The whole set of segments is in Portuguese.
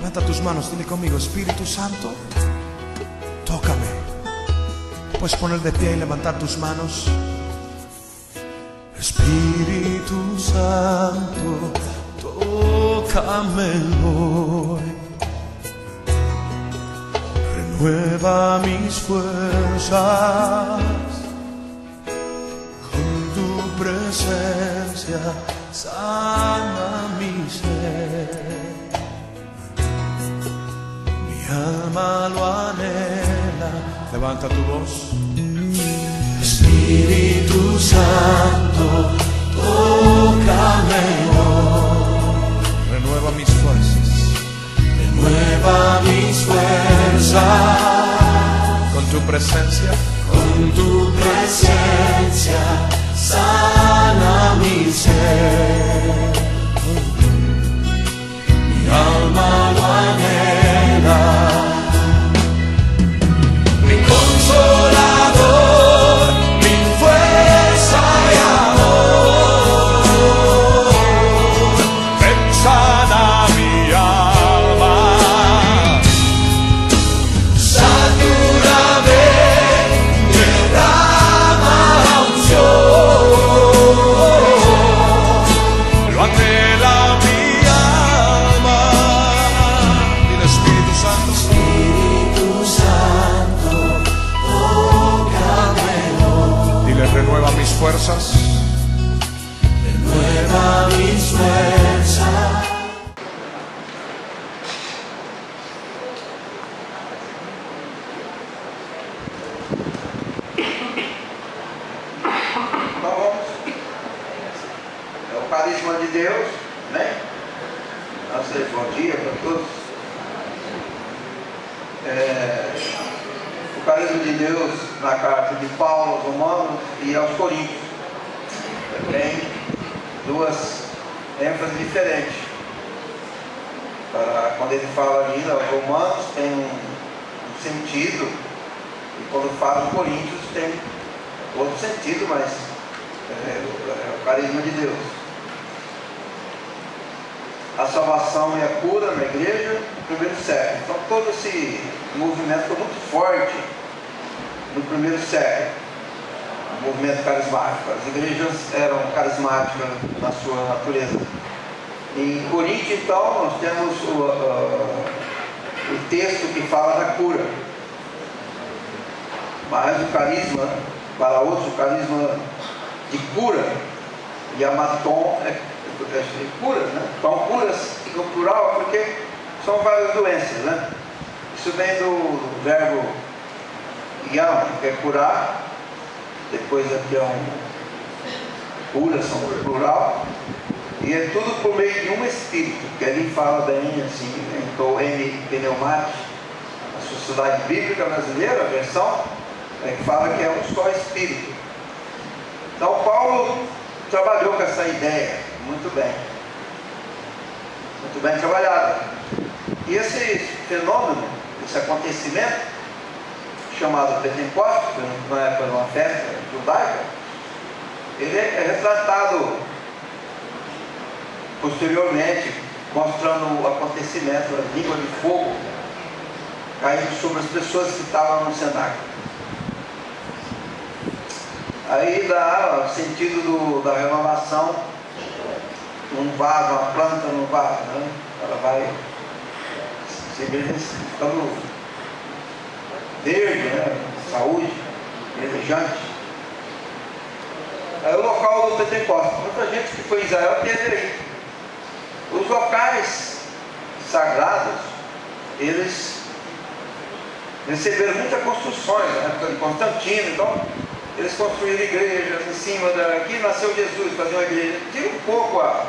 Levanta tus manos, dile conmigo: Espíritu Santo, tócame. Puedes poner de pie y levantar tus manos. Espíritu Santo, tócame hoy. Renueva mis fuerzas con tu presencia, sana mi ser. Mi alma lo anhela. Levanta tu voz. Espíritu Santo, tócame hoy. Renueva mis fuerzas. Renueva mis fuerzas. Con tu presencia. Con tu presencia, sana mi ser. Mi alma lo anhela. Mi consolador, mi fuerza y amor, ven, sana mi alma, satúrame, derrama unción, lo anhela mi alma. Dile: Espíritu Santo, Espíritu Santo, tócame hoy. Dile: renueva mis fuerzas. Renueva mis fuerzas. Então vamos. É o carisma de Deus, né? Nossa, bom dia para todos. O carisma de Deus na carta de Paulo aos Romanos e aos Coríntios tem duas ênfases diferentes. Para quando ele fala ali aos Romanos tem um sentido, e quando fala aos Coríntios tem outro sentido, mas é o carisma de Deus. A salvação e a cura na igreja no primeiro século. Então todo esse movimento foi muito forte no primeiro século. O movimento carismático. As igrejas eram carismáticas na sua natureza. Em Coríntio, então, nós temos o texto que fala da cura. Mas o carisma, para outros, o carisma de cura, Yamaton, é curas, né? Então, curas no plural porque são várias doenças, né? Isso vem do verbo yam, que é curar, depois aqui é curas, são plural, e é tudo por meio de um espírito, que ali fala bem assim, então M. Pneumatis, a Sociedade Bíblica Brasileira, a versão, que fala que é um só espírito. Então Paulo trabalhou com essa ideia muito bem trabalhado. E esse fenômeno, esse acontecimento chamado Pentecostes, que na época era uma festa judaica, ele é retratado posteriormente, mostrando o acontecimento, a língua de fogo caindo sobre as pessoas que estavam no cenáculo. Aí dá o sentido da renovação num vaso, uma planta num vaso, né? Ela vai se ficando verde, né? Saúde, verdejante. Aí o local do Pentecostes, muita gente que foi em Israel teve aí. Os locais sagrados, eles receberam muitas construções, na época de Constantino, então eles construíram igrejas em cima aqui nasceu Jesus, fazer uma igreja. Tira um pouco a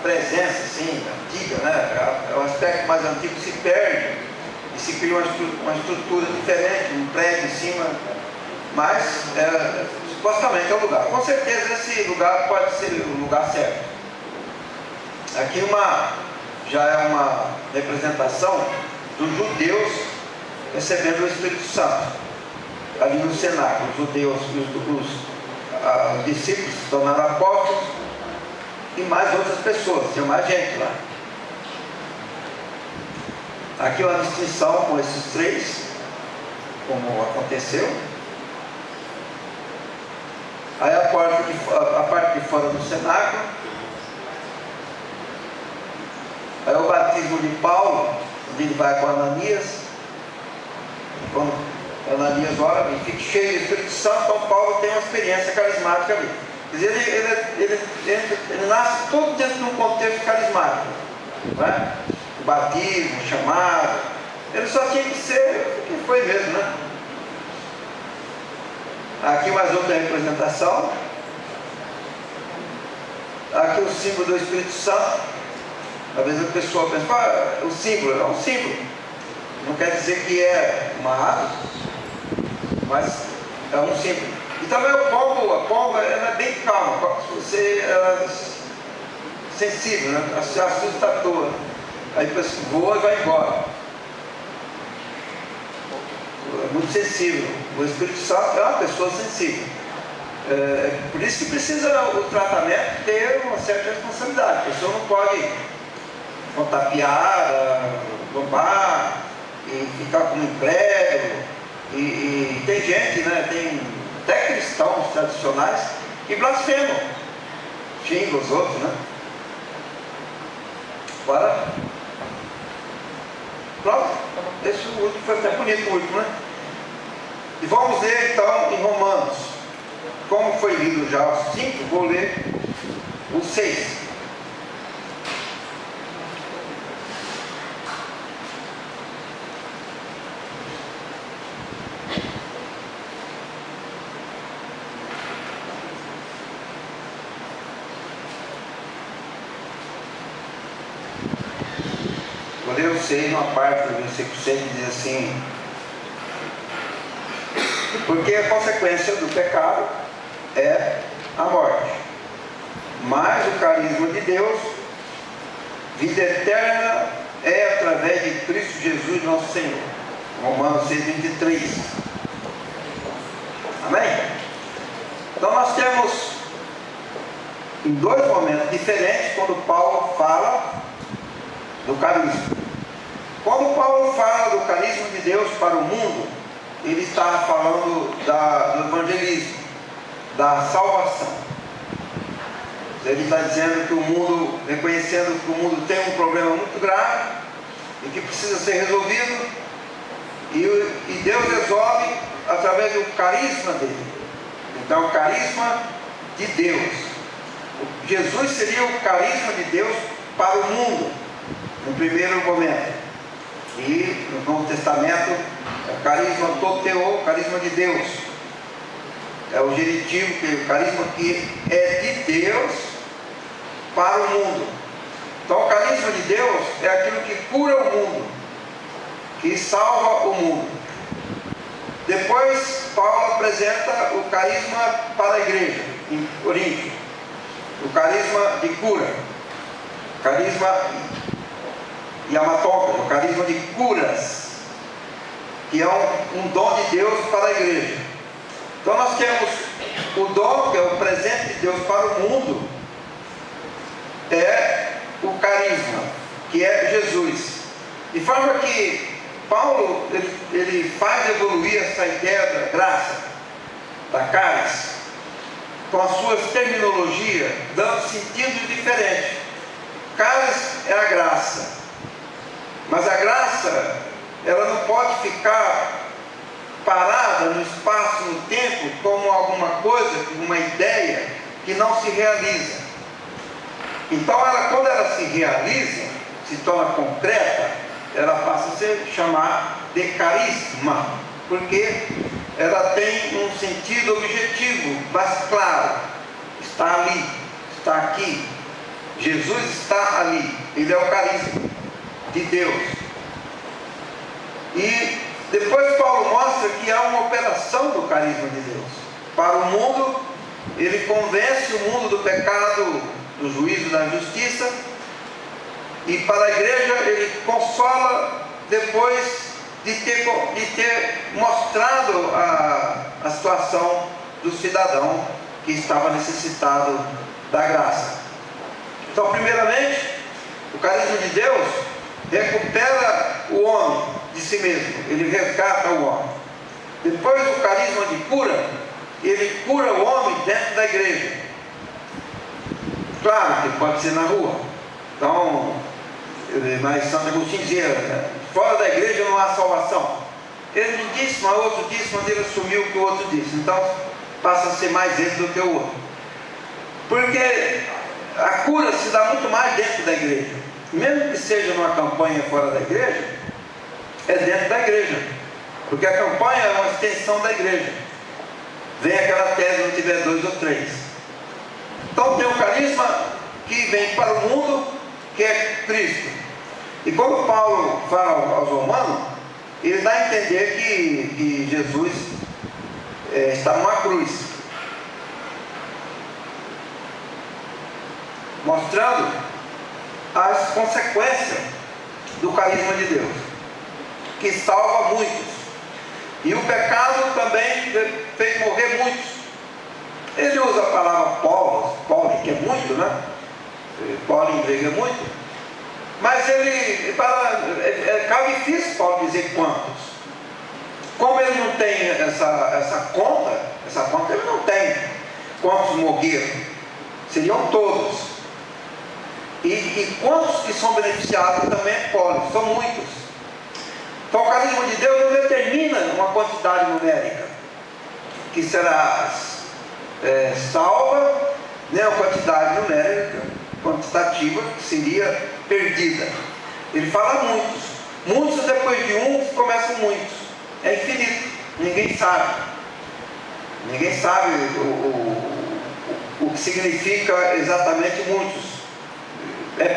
presença assim, antiga, né? O aspecto mais antigo se perde e se cria uma estrutura diferente, um prédio em cima, mas supostamente é o lugar. Com certeza esse lugar pode ser o lugar certo. Aqui já é uma representação dos judeus recebendo o Espírito Santo. Ali no cenáculo, os judeus, os discípulos se tornaram apóstolos e mais outras pessoas, tinha mais gente lá. Aqui uma distinção com esses três, como aconteceu. Aí a parte de fora do cenáculo. Aí o batismo de Paulo, onde ele vai com Ananias. Quando Ananias ora, ele fica cheio do Espírito Santo, então Paulo tem uma experiência carismática ali. Quer dizer, ele nasce todo dentro de um contexto carismático, não é? O batismo, o chamado, ele só tinha que ser o que foi mesmo, né? Aqui mais outra representação. Aqui o símbolo do Espírito Santo. Às vezes a pessoa pensa, o símbolo é um símbolo. Não quer dizer que é uma árvore, mas é um símbolo. E também a pomba ela é bem calma, você é sensível, né? Se assusta à toa. Aí a pessoa voa e vai embora. É muito sensível. O Espírito Santo é uma pessoa sensível. Por isso que precisa o tratamento ter uma certa responsabilidade. A pessoa não pode contar piada, roubar e ficar como incrédulo. E tem gente, né? Tem até cristãos tradicionais que blasfemam, xingam os outros, né? Agora, pronto, esse último foi até bonito, o último, né? E vamos ler então em Romanos, como foi lido já os 5, vou ler os 6. Eu sei, numa parte do versículo 6 diz assim: porque a consequência do pecado é a morte, mas o carisma de Deus, vida eterna, é através de Cristo Jesus nosso Senhor. Romanos 6:23. Amém? Então nós temos em dois momentos diferentes quando Paulo fala do carisma. Quando Paulo fala do carisma de Deus para o mundo, ele está falando do evangelismo, da salvação. Ele está dizendo que o mundo, reconhecendo que o mundo tem um problema muito grave e que precisa ser resolvido, e Deus resolve através do carisma dele. Então, o carisma de Deus. Jesus seria o carisma de Deus para o mundo, no primeiro momento. E no Novo Testamento é o carisma toteo, o carisma de Deus. É o genitivo, que é o carisma que é de Deus para o mundo. Então o carisma de Deus é aquilo que cura o mundo, que salva o mundo. Depois Paulo apresenta o carisma para a igreja em Coríntio, o carisma de cura, o carisma Yamatópolis, o carisma de curas, que é um dom de Deus para a igreja. Então nós temos o dom, que é o presente de Deus para o mundo, é o carisma, que é Jesus. De forma que Paulo ele faz evoluir essa ideia da graça, da caris, com as suas terminologias, dando sentidos diferentes. Caris é a graça. Mas a graça, ela não pode ficar parada no espaço, no tempo, como alguma coisa, uma ideia que não se realiza. Então, quando ela se realiza, se torna concreta, ela passa a se chamar de carisma, porque ela tem um sentido objetivo, mais claro. Está ali, está aqui. Jesus está ali, ele é o carisma de Deus. E depois Paulo mostra que há uma operação do carisma de Deus para o mundo. Ele convence o mundo do pecado, do juízo, da justiça, e para a igreja ele consola depois de ter mostrado a situação do cidadão que estava necessitado da graça. Então, primeiramente, o carisma de Deus recupera o homem de si mesmo, ele resgata o homem. Depois o carisma de cura, ele cura o homem dentro da igreja. Claro que pode ser na rua. Então, mas Santo Agostinho dizia, né? Fora da igreja não há salvação. Ele me disse, mas outro disse, mas ele assumiu o que o outro disse. Então passa a ser mais esse do que o outro. Porque a cura se dá muito mais dentro da igreja. Mesmo que seja numa campanha fora da igreja, é dentro da igreja. Porque a campanha é uma extensão da igreja. Vem aquela tese, não tiver 2 ou 3. Então tem o carisma que vem para o mundo, que é Cristo. E quando Paulo fala aos romanos, ele dá a entender que Jesus está numa cruz, mostrando as consequências do carisma de Deus, que salva muitos. E o pecado também fez morrer muitos. Ele usa a palavra Paulo, que é muito, né? Paulo em grego é muito. Mas é difícil Paulo dizer quantos. Como ele não tem essa conta ele não tem quantos morreram. Seriam todos. E quantos que são beneficiados também é Paulo, são muitos. Então o carisma de Deus não determina uma quantidade numérica que será salva, nem uma quantidade numérica quantitativa que seria perdida. Ele fala muitos. Muitos depois de começam muitos. É infinito. Ninguém sabe. Ninguém sabe o que significa exatamente muitos.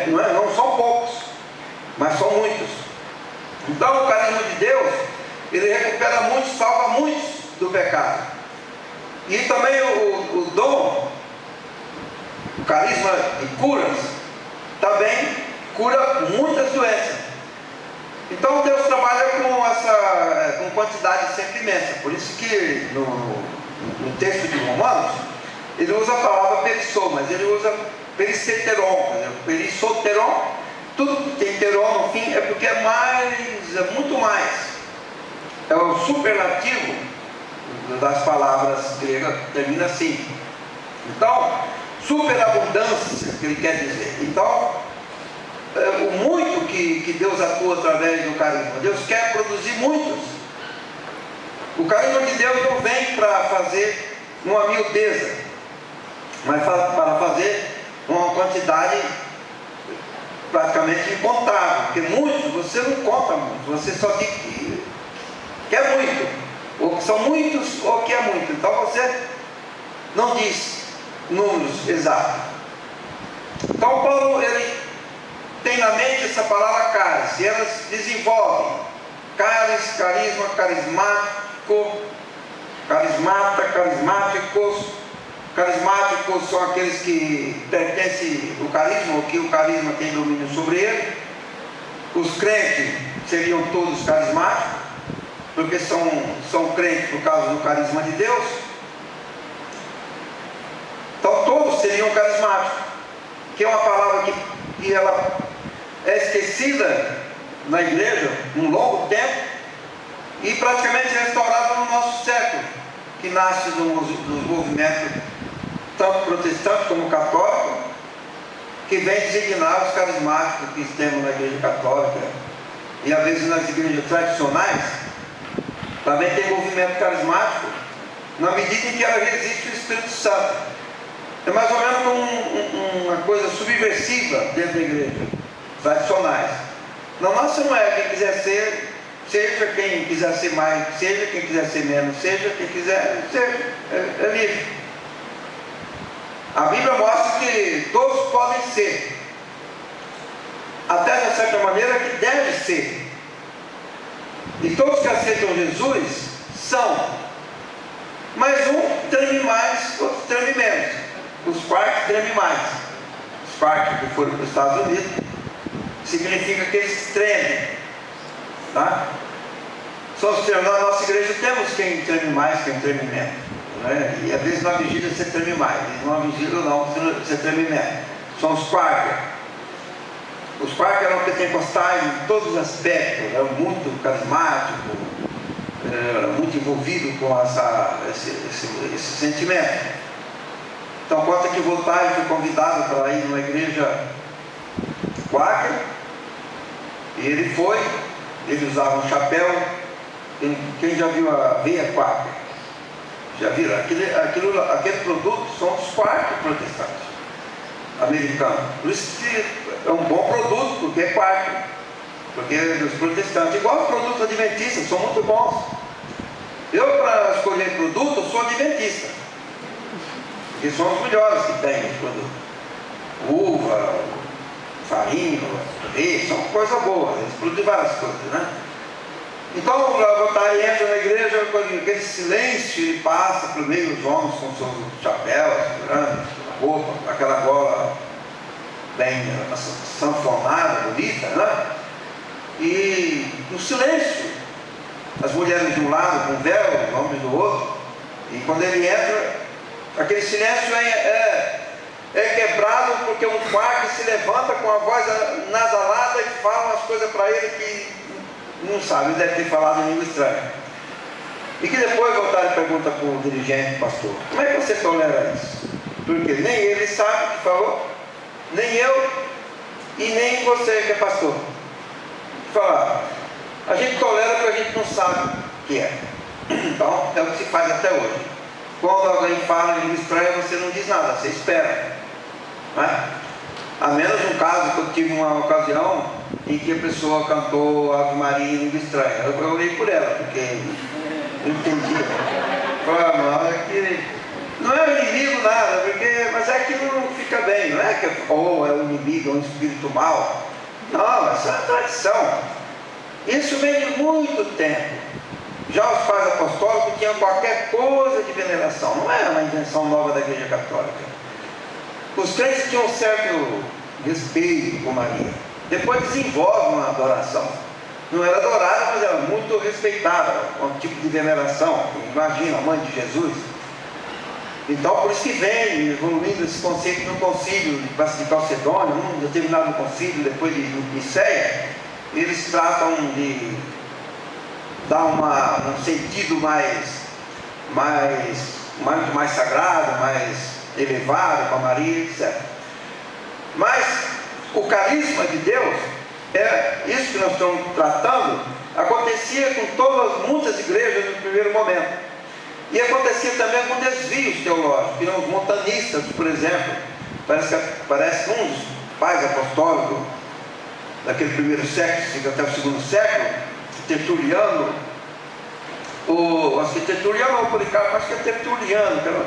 Não são poucos, mas são muitos. Então o carisma de Deus, ele recupera muitos, salva muitos do pecado. E também o dom, o carisma de curas, também cura muitas doenças. Então Deus trabalha com quantidade sempre imensa. Por isso que no texto de Romanos, ele usa a palavra perissou, mas ele usa perisseteron, perissoteron. Tudo que tem teron no fim é porque é muito mais. É o superlativo das palavras gregas, termina assim. Então, superabundância, que ele quer dizer. Então, o muito que Deus atua através do carisma. Deus quer produzir muitos. O carisma de Deus não vem para fazer uma miudeza, mas para fazer uma quantidade praticamente incontável. Porque muitos, você não conta muito, você só diz que quer muito, ou que são muitos, ou que é muito. Então você não diz números exatos. Então Paulo, ele tem na mente essa palavra caris, e elas desenvolvem caris, carisma, carismático, carismata, carismáticos. Carismáticos são aqueles que pertencem ao carisma, ou que o carisma tem domínio sobre ele. Os crentes seriam todos carismáticos, porque são crentes por causa do carisma de Deus. Então todos seriam carismáticos, que é uma palavra que ela é esquecida na igreja um longo tempo e praticamente restaurada no nosso século, que nasce dos movimentos tanto protestantes como católicos, que vem designar os carismáticos que temos na igreja católica, e às vezes nas igrejas tradicionais também tem movimento carismático, na medida em que ela resiste ao Espírito Santo. É mais ou menos uma coisa subversiva dentro da igreja, tradicionais. Na nossa não é. Quem quiser ser, seja. Quem quiser ser mais, seja. Quem quiser ser menos, seja. Quem quiser, seja. É livre. A Bíblia mostra que todos podem ser, até de certa maneira que deve ser. E todos que aceitam Jesus são. Mas um treme mais, outro treme menos. Os quartos tremem mais. Os quartos que foram para os Estados Unidos, significa que eles tremem. Tá? Na nossa igreja temos quem treme mais, quem treme menos. Né? E às vezes na vigília você treme mais, e numa vigília não, você treme menos. São os quartos. Os quarks eram pentecostais em todos os aspectos, eram muito carismáticos, muito envolvidos com esse sentimento. Então conta que Voltaire foi convidado para ir numa igreja quaker, e ele foi, ele usava um chapéu. Quem já viu a veia quaker? Já viram? Aquele produto são os quarks protestantes americanos. Por isso que é um bom produto, porque é quaker, porque os protestantes, igual os produtos adventistas, são muito bons. Eu, para escolher produto, eu sou adventista, porque são os melhores que tem os produtos. Uva, farinha, leite, são coisas boas, eles produzem várias coisas, né? Então o Voltaire entra na igreja, com aquele silêncio, ele passa por meio dos homens com seus chapéus grandes, roupa, aquela gola bem sanfonada, bonita, né? E no silêncio, as mulheres de um lado com véu, os homens do outro, e quando ele entra, aquele silêncio é quebrado porque um quark se levanta com a voz nasalada e fala umas coisas para ele que não sabe, ele deve ter falado em língua estranha. E que depois Voltaire pergunta para o dirigente, pastor, como é que você tolera isso? Porque nem ele sabe o que falou, nem eu e nem você que é pastor. Fala, a gente tolera porque a gente não sabe o que é. Então é o que se faz até hoje. Quando alguém fala em língua estranha, você não diz nada, você espera, não é? A menos um caso que eu tive uma ocasião em que a pessoa cantou Ave Maria em língua estranha. Eu orei por ela, porque não entendia. Falei, não é inimigo nada, mas é que não fica bem, não é que é um inimigo, é um espírito mau. Não, isso é uma tradição. Isso vem de muito tempo. Já os pais apostólicos tinham qualquer coisa de veneração, não é uma invenção nova da Igreja Católica. Os crentes tinham um certo respeito com Maria. Depois desenvolve uma adoração. Não era adorada, mas era muito respeitada, um tipo de veneração. Imagina, a mãe de Jesus. Então, por isso que vem evoluindo esse conceito no concílio de Calcedônia, num determinado concílio, depois de Niceia, eles tratam de dar um sentido muito mais sagrado, mais elevado com a Maria, etc. Mas o carisma de Deus, isso que nós estamos tratando, acontecia com muitas igrejas no primeiro momento. E acontecia também com desvios teológicos, que os montanistas, por exemplo, parece que um dos pais apostólicos daquele primeiro século, até o segundo século, Tertuliano, acho que Tertuliano ou Policarpo, acho que é Tertuliano, que era um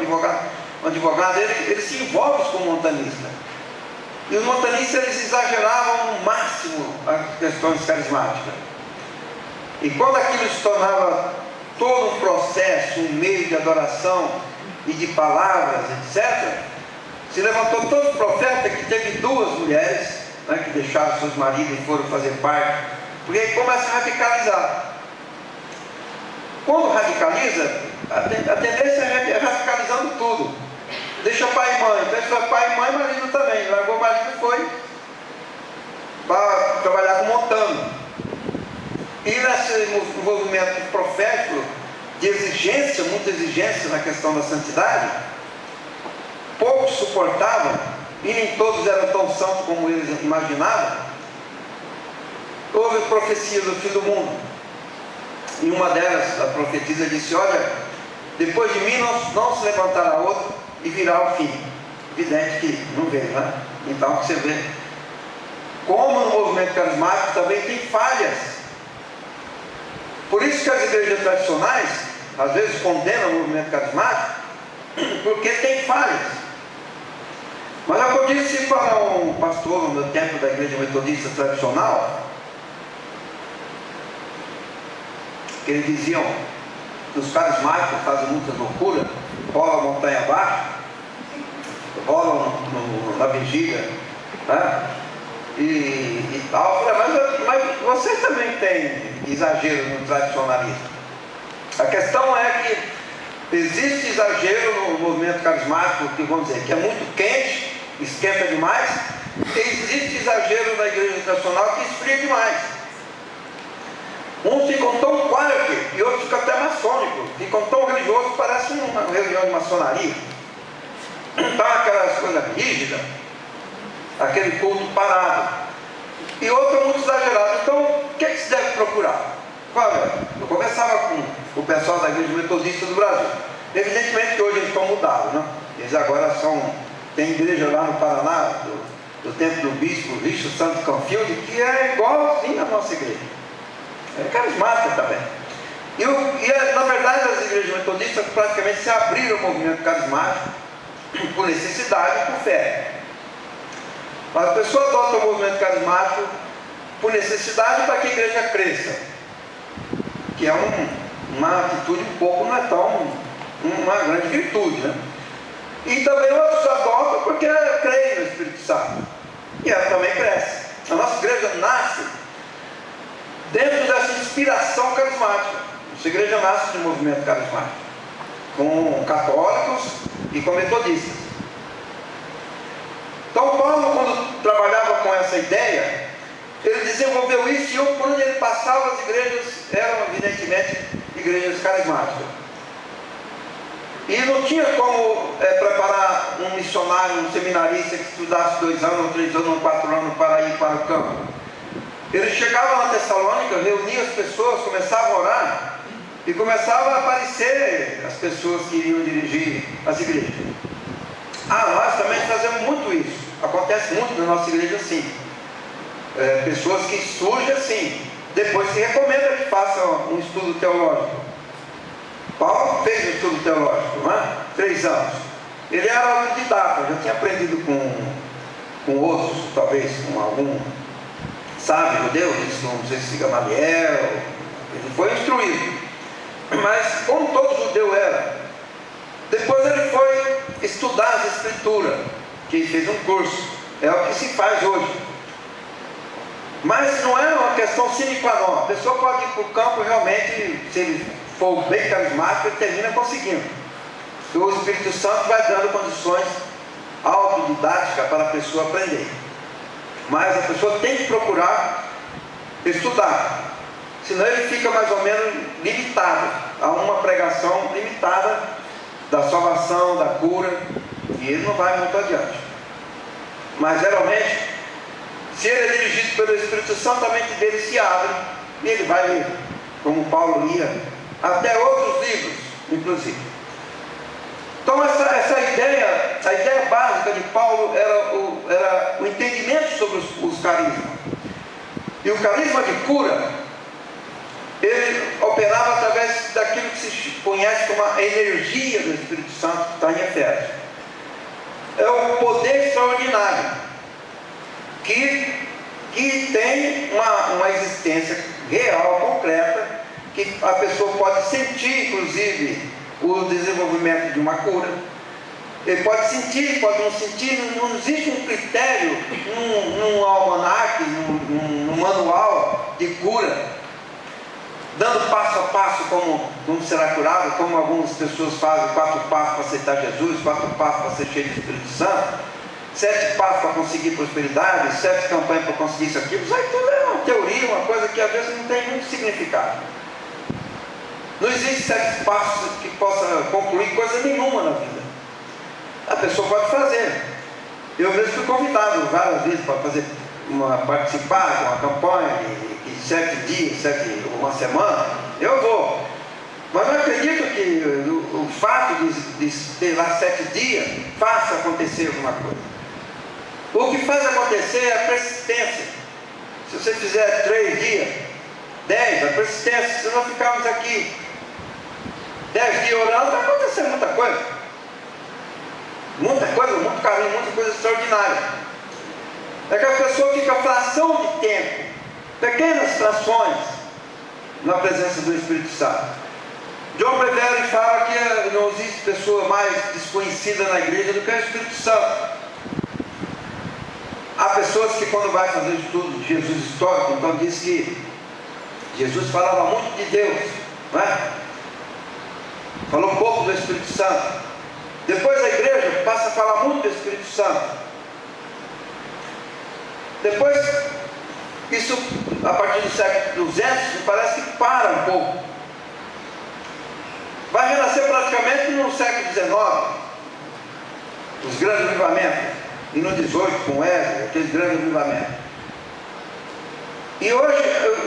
advogado, ele se envolve com o montanista. E os montanistas, eles exageravam no máximo as questões carismáticas. E quando aquilo se tornava todo um processo, um meio de adoração e de palavras, etc., se levantou todo o profeta que teve duas mulheres, né, que deixaram seus maridos e foram fazer parte, porque aí começa a radicalizar. Quando radicaliza, a tendência é radicalizando tudo. Deixa pai e mãe, deixa pai e mãe, marido também. Largou o marido e foi para trabalhar com montano. E nesse envolvimento profético, de exigência, muita exigência na questão da santidade, poucos suportavam, e nem todos eram tão santos como eles imaginavam. Houve profecia do fim do mundo. E uma delas, a profetisa disse, olha, depois de mim não se levantará outro e virá o fim. Evidente que não veio, né? Então você vê como no movimento carismático também tem falhas. Por isso que as igrejas tradicionais às vezes condenam o movimento carismático, porque tem falhas. Mas eu disse para um pastor no meu tempo da igreja metodista tradicional, que eles diziam que os carismáticos fazem muita loucura, rolam a montanha abaixo, rolam na vigília, né? E tal. Eu falei, mas vocês também têm exagero no tradicionalismo. A questão é que existe exagero no movimento carismático, que vamos dizer, que é muito quente, esquenta demais, existe exagero na igreja tradicional que esfria demais. Uns ficam tão quirky e outros ficam até maçônicos, ficam tão religiosos, parece uma reunião de maçonaria. Então aquelas coisas rígidas, aquele culto parado. E outro muito exagerado. Então, o que se deve procurar? Olha, eu conversava com o pessoal da Igreja Metodista do Brasil. Evidentemente que hoje eles estão mudados, né? Eles agora tem igreja lá no Paraná, do tempo do bispo Richard Santos Canfield, que é igualzinho à nossa igreja. É carismática também. Na verdade, as igrejas metodistas praticamente se abriram ao movimento carismático por necessidade e por fé. Mas a pessoa adota o movimento carismático por necessidade para que a igreja cresça, que é uma atitude não é tão uma grande virtude, né? E também outros adotam porque creem no Espírito Santo, e ela também cresce. A nossa igreja nasce dentro dessa inspiração carismática. Nossa igreja nasce de um movimento carismático, com católicos e com metodistas. Então Paulo, quando trabalhava com essa ideia, ele desenvolveu isso, e por onde ele passava, as igrejas eram evidentemente igrejas carismáticas. E não tinha como preparar um missionário, um seminarista que estudasse 2 anos, 3 anos, 4 anos para ir para o campo. Ele chegava na Tessalônica, reunia as pessoas, começava a orar, e começava a aparecer as pessoas que iriam dirigir as igrejas. Nós também fazemos muito isso. Acontece muito na nossa igreja assim. Pessoas que surgem assim. Depois se recomenda que façam um estudo teológico. Paulo fez um estudo teológico, não é? 3 anos. Ele era autodidata, já tinha aprendido com outros, talvez com algum sábio judeu, não sei se Gamaliel. Ele foi instruído. Mas como todo judeu era, depois ele foi estudar as escrituras, que ele fez um curso. É o que se faz hoje. Mas não é uma questão sine qua non. A pessoa pode ir para o campo realmente, se ele for bem carismático, ele termina conseguindo. Porque o Espírito Santo vai dando condições autodidáticas para a pessoa aprender. Mas a pessoa tem que procurar estudar. Senão ele fica mais ou menos limitado a uma pregação limitada da salvação, da cura, e ele não vai muito adiante. Mas geralmente, se ele é dirigido pelo Espírito Santo, a mente dele se abre e ele vai ler, como Paulo lia, até outros livros, inclusive. Então essa ideia, a ideia básica de Paulo era o entendimento sobre os carismas. E o carisma de cura, ele operava através daquilo que se conhece como a energia do Espírito Santo, que está em Efésios. É um poder extraordinário que tem uma existência real, concreta, que a pessoa pode sentir, inclusive, o desenvolvimento de uma cura. Ele pode sentir, pode não sentir. Não existe um critério num almanaque, num manual de cura, dando passo a passo como será curado, como algumas pessoas fazem, 4 passos para aceitar Jesus, 4 passos para ser cheio do Espírito Santo, 7 passos para conseguir prosperidade, 7 campanhas para conseguir isso aqui. Isso aí tudo é uma teoria, uma coisa que às vezes não tem muito significado. Não existe 7 passos que possa concluir coisa nenhuma na vida. A pessoa pode fazer. Eu mesmo fui convidado várias vezes para participar de uma campanha de 7 dias, uma semana. Eu vou. Mas não acredito que o fato de ter lá 7 dias faça acontecer alguma coisa. O que faz acontecer é a persistência. Se você fizer 3 dias, 10, a persistência, se nós ficarmos aqui 10 dias orando, vai acontecer muita coisa. Muita coisa, muito carinho, muita coisa extraordinária. É que a pessoa fica a fração de tempo, pequenas frações, na presença do Espírito Santo. John Bevere fala que não existe pessoa mais desconhecida na igreja do que o Espírito Santo. Há pessoas que, quando vai fazer estudo de Jesus histórico, então diz que Jesus falava muito de Deus, não é? Falou pouco do Espírito Santo. Depois a igreja passa a falar muito do Espírito Santo. Depois, isso, a partir do século 200, parece que para um pouco. Vai renascer praticamente no século XIX, os grandes avivamentos, e no 18 com Wesley, aqueles grandes avivamentos. E hoje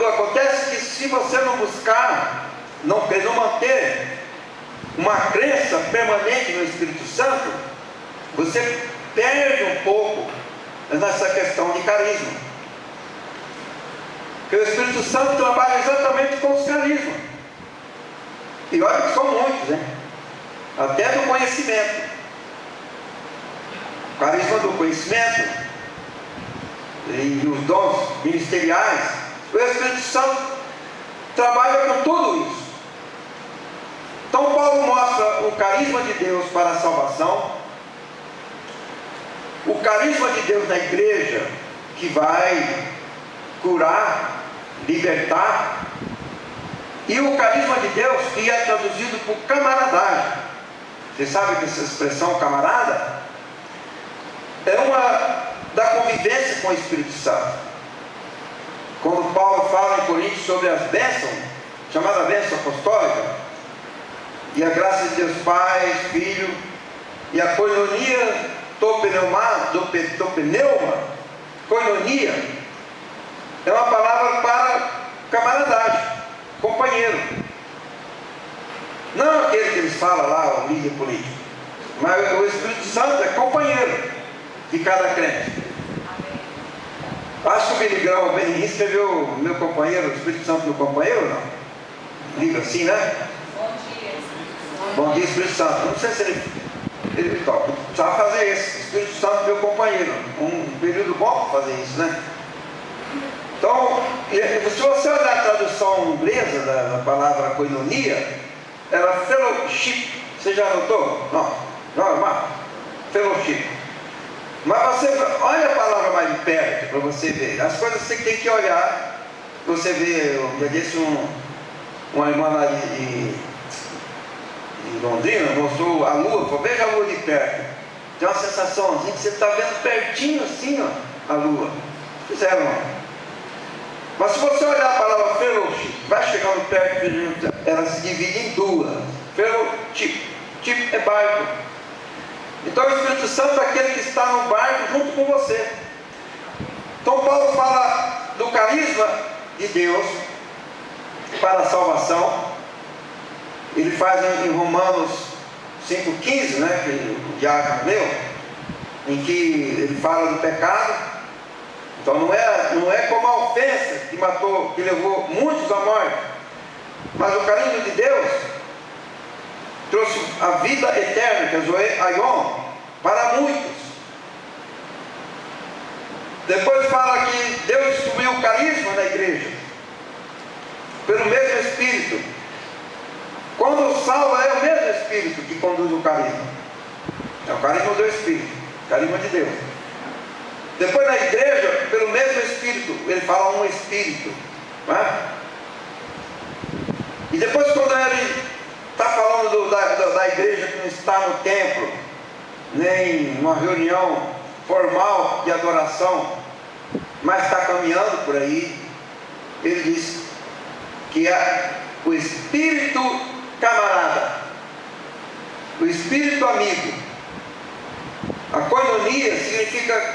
acontece que se você não buscar, não manter uma crença permanente no Espírito Santo, você perde um pouco nessa questão de carisma. Porque o Espírito Santo trabalha exatamente com os carismas. E olha que são muitos, né? Até do conhecimento. O carisma do conhecimento e os dons ministeriais. O Espírito Santo trabalha com tudo isso. Então Paulo mostra o carisma de Deus para a salvação, o carisma de Deus na igreja, que vai curar, libertar, e o carisma de Deus que é traduzido por camaradagem. Você sabe que essa expressão camarada é uma da convivência com o Espírito Santo. Quando Paulo fala em Coríntios sobre as bênçãos, chamada bênção apostólica, e a graça de Deus Pai, Filho, e a koinonia, topneuma, koinonia, é uma palavra para camaradagem, companheiro. Não aquele que eles falam lá, o líder político, mas o Espírito Santo é companheiro de cada crente. Acho que o Billy Graham bem escreveu meu companheiro, o Espírito Santo meu companheiro, não? Livro assim, né? Bom dia, Espírito Santo. Não sei se ele toca. Precisava fazer isso. Espírito Santo, meu companheiro. Um período bom para fazer isso, né? Então, se você olhar a tradução inglesa da palavra koinonia, ela é fellowship. Você já anotou? Não, fellowship. Mas você olha a palavra mais de perto para você ver. As coisas você tem que olhar. Você vê, eu já disse uma irmã lá de Londrina, mostrou a lua, falou, veja a lua de perto. Tem uma sensaçãozinha que você está vendo pertinho assim, ó, a lua. Fizeram, ó. Mas se você olhar a palavra fellowship, vai chegando perto, ela se divide em duas. Fellowship, tipo é barco. Então o Espírito Santo é aquele que está no barco junto com você. Então Paulo fala do carisma de Deus para a salvação. Ele faz em Romanos 5,15, né, que o diácono leu, em que ele fala do pecado. Então não é como a ofensa que matou, que levou muitos à morte, mas o carinho de Deus trouxe a vida eterna, que é Zoe Aion, para muitos. Depois fala que Deus distribuiu o carisma na igreja pelo mesmo Espírito. Quando salva é o mesmo Espírito que conduz o carisma. É o carisma do Espírito, o carisma de Deus. Depois na igreja, pelo mesmo Espírito, ele fala um Espírito, não é? E depois quando ele está falando da igreja que não está no templo, nem numa reunião formal de adoração, mas está caminhando por aí, ele diz que é o Espírito camarada, o Espírito amigo. A koinonia significa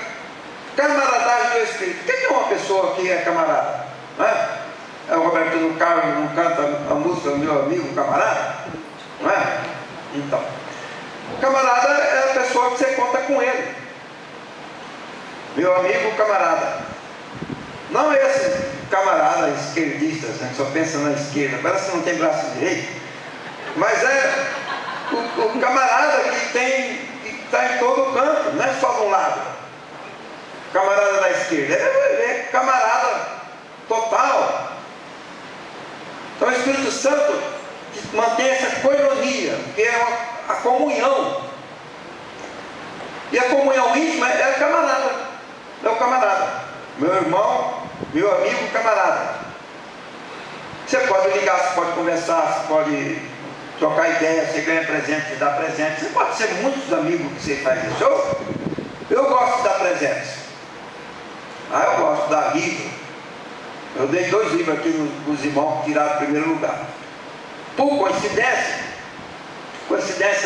camaradagem do Espírito. O que é uma pessoa que é camarada? Não é? É o Roberto do Carmo, não canta a música Meu Amigo Camarada? Não é? Então, o camarada é a pessoa que você conta com ele. Meu amigo camarada. Não é esse camarada esquerdista, né, que só pensa na esquerda, parece que não tem braço direito. Mas é o camarada que está em todo canto, não é só de um lado. Camarada da esquerda, é camarada total. Então o Espírito Santo mantém essa koinonia, que é a comunhão. E a comunhão íntima é a camarada. É o camarada. Meu irmão, meu amigo, camarada. Você pode ligar, você pode conversar, você pode trocar ideia, você ganha presente, você dá presente. Você pode ser muitos amigos que você faz isso. Eu gosto de dar presentes. Ah, eu gosto de dar livro. Eu dei 2 livros aqui nos irmãos que tiraram o primeiro lugar. Por coincidência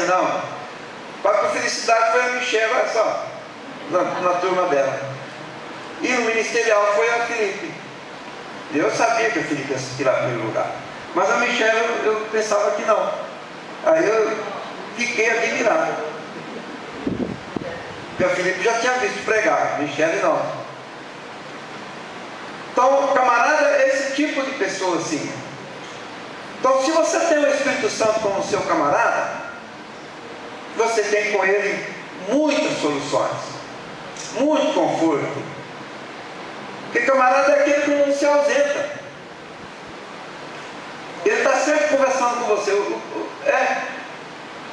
não, para felicidade foi a Michelle, olha só, na turma dela. E no ministerial foi a Felipe. Eu sabia que a Felipe ia tirar o primeiro lugar, mas a Michelle eu pensava que não. Aí eu fiquei admirado, porque a Felipe já tinha visto pregar, a Michelle não. Então, camarada é esse tipo de pessoa assim. Então, se você tem o Espírito Santo como seu camarada, você tem com ele muitas soluções, muito conforto. Porque camarada é aquele que não se ausenta. Ele está sempre conversando com você.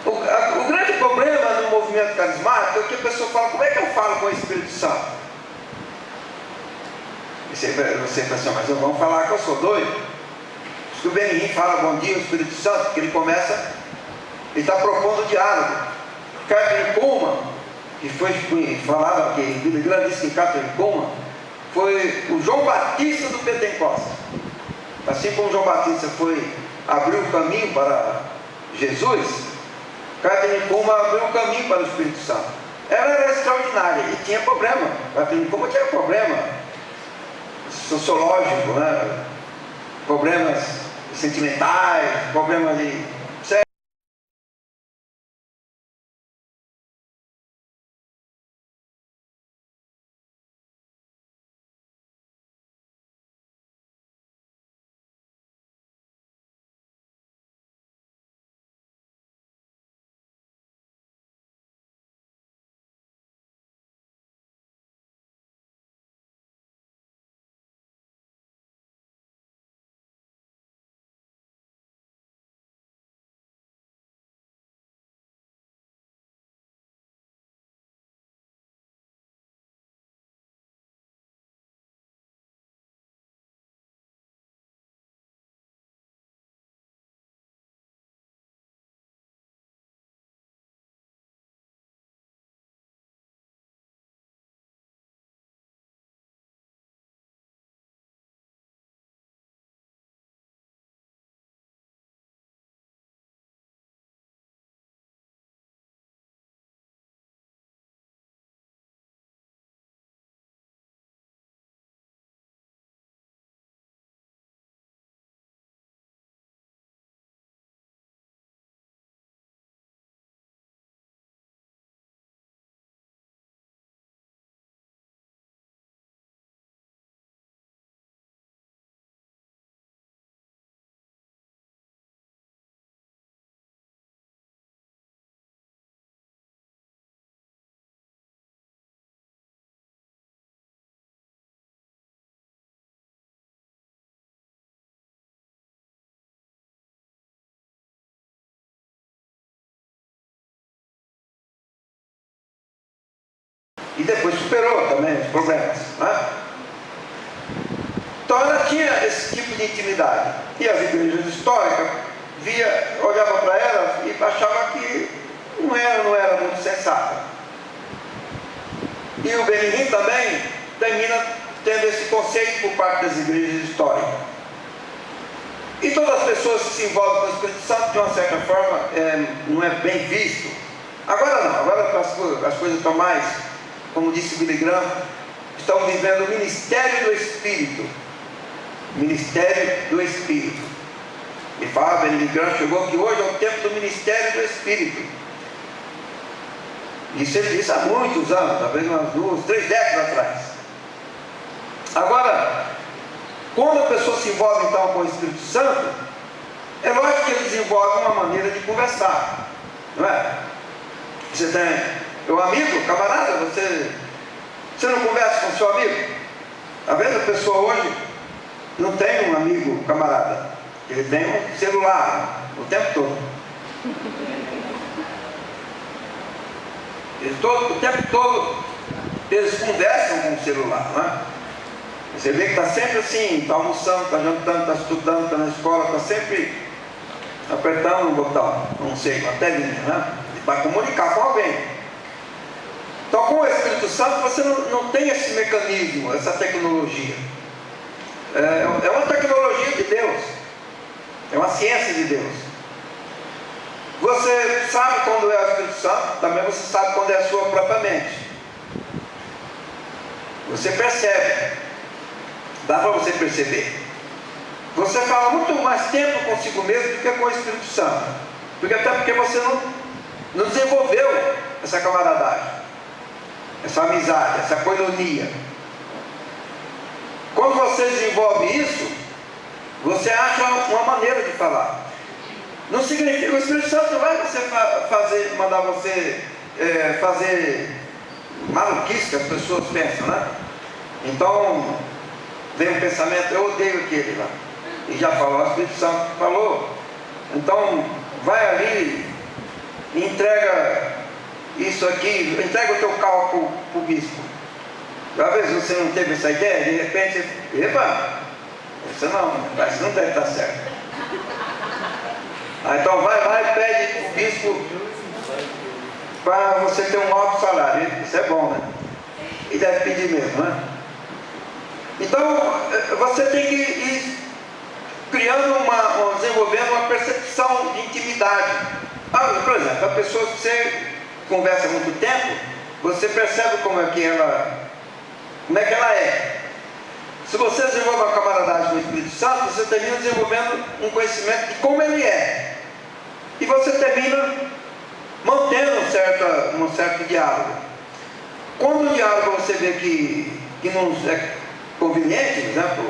O grande problema no movimento carismático é que a pessoa fala: como é que eu falo com o Espírito Santo? Você pensa assim: mas eu vou falar que eu sou doido? Se o Benihim fala bom dia ao Espírito Santo, porque ele está propondo diálogo. Catherine Kuhlman, que foi falado aqui, Billy Graham disse que Catherine Kuhlman foi o João Batista do Pentecoste. Assim como João Batista abriu o caminho para Jesus, Catherine Kuhlman abriu o caminho para o Espírito Santo. Ela era extraordinária e tinha problema. Catherine Kuhlman tinha problema sociológico, né? Problemas sentimentais, problemas de e depois superou também os problemas, né? Então ela tinha esse tipo de intimidade. E as igrejas históricas olhavam para ela e achavam que não era muito sensata. E o Benihim também termina tendo esse conceito por parte das igrejas históricas. E todas as pessoas que se envolvem com o Espírito Santo, de uma certa forma, não é bem visto. Agora não, agora as coisas estão mais, como disse Billy Graham, estão vivendo o ministério do Espírito. Ministério do Espírito. E fala, Billy Graham chegou que hoje é o tempo do ministério do Espírito. Isso ele disse há muitos anos, talvez umas 2, 3 décadas atrás. Agora, quando a pessoa se envolve então com o Espírito Santo, é lógico que ele desenvolve uma maneira de conversar, não é? Você tem meu amigo, camarada, você não conversa com o seu amigo? Às vezes a pessoa hoje não tem um amigo camarada, ele tem um celular o tempo todo. O tempo todo eles conversam com o celular, não é? Você vê que está sempre assim, está almoçando, está jantando, está estudando, está na escola, está sempre apertando um botão, não sei, uma telinha, né? Vai comunicar com alguém. Então, com o Espírito Santo, você não tem esse mecanismo, essa tecnologia. É uma tecnologia de Deus, é uma ciência de Deus. Você sabe quando é o Espírito Santo, também você sabe quando é a sua própria mente. Você percebe, dá para você perceber. Você fala muito mais tempo consigo mesmo do que com o Espírito Santo, até porque você não desenvolveu essa camaradagem, essa amizade, essa coinonia. Quando você desenvolve isso, você acha uma maneira de falar. Não significa, o Espírito Santo não vai mandar você fazer maluquice que as pessoas pensam, né? Então, vem um pensamento, eu odeio aquele lá. E já falou, o Espírito Santo falou. Então, vai ali e entrega isso aqui, entrega o teu carro para o bispo. Às vezes você não teve essa ideia, de repente, epa, isso não deve estar certo. Então vai lá e pede para o bispo para você ter um alto salário. Isso é bom, né? E deve pedir mesmo, né? Então você tem que ir criando desenvolvendo uma percepção de intimidade. Por exemplo, a pessoa que você conversa há muito tempo, você percebe como é que ela é. Se você desenvolve uma camaradagem com o Espírito Santo, você termina desenvolvendo um conhecimento de como ele é. E você termina mantendo um certo diálogo. Quando o diálogo você vê que não é conveniente, por exemplo,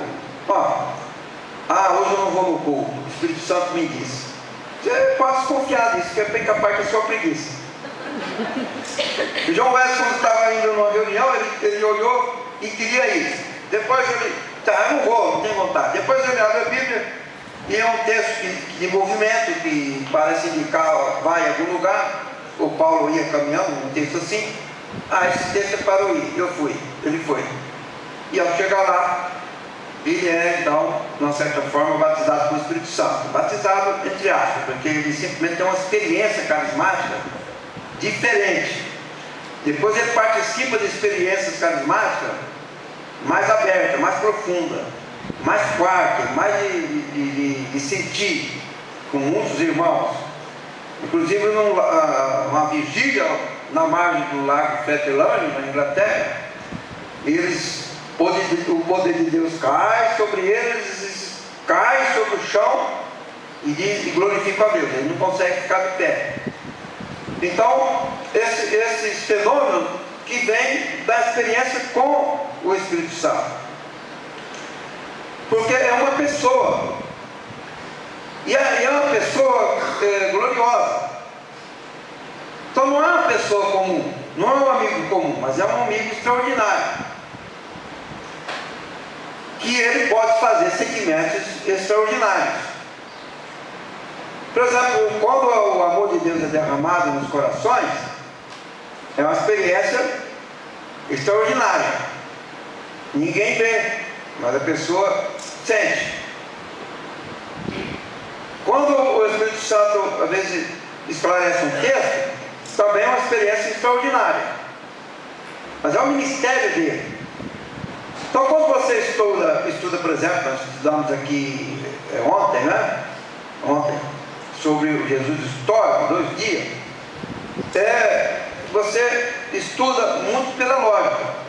hoje eu não vou no culto, o Espírito Santo me disse. Você pode desconfiar disso, que é bem capaz que é sua preguiça. O João Wesley, quando estava indo numa reunião, ele olhou e queria ir. Depois ele, eu não tenho vontade. Depois ele abre a Bíblia e é um texto de movimento que parece indicar vai em algum lugar. O Paulo ia caminhando, um texto assim. Esse texto é para eu ir. Eu fui, ele foi. E ao chegar lá, ele é então, de uma certa forma, batizado com o Espírito Santo. Batizado entre aspas, porque ele simplesmente tem uma experiência carismática diferente. Depois ele participa de experiências carismáticas mais aberta, mais profunda, mais forte, mais de sentir com muitos irmãos. Inclusive numa vigília na margem do lago Fetterland, na Inglaterra, o poder de Deus cai sobre eles, cai sobre o chão e glorifica a Deus. Ele não consegue ficar de pé. Então, esses fenômenos que vem da experiência com o Espírito Santo, porque é uma pessoa, e é uma pessoa gloriosa. Então não é uma pessoa comum, não é um amigo comum, mas é um amigo extraordinário, que ele pode fazer segmentos extraordinários. Por exemplo, quando o amor de Deus é derramado nos corações, é uma experiência extraordinária. Ninguém vê, mas a pessoa sente. Quando o Espírito Santo, às vezes, esclarece um texto, também é uma experiência extraordinária. Mas é o ministério dele. Então, quando você estuda, por exemplo, nós estudamos aqui ontem, né? Ontem, sobre o Jesus histórico, 2 dias. Você estuda muito pela lógica.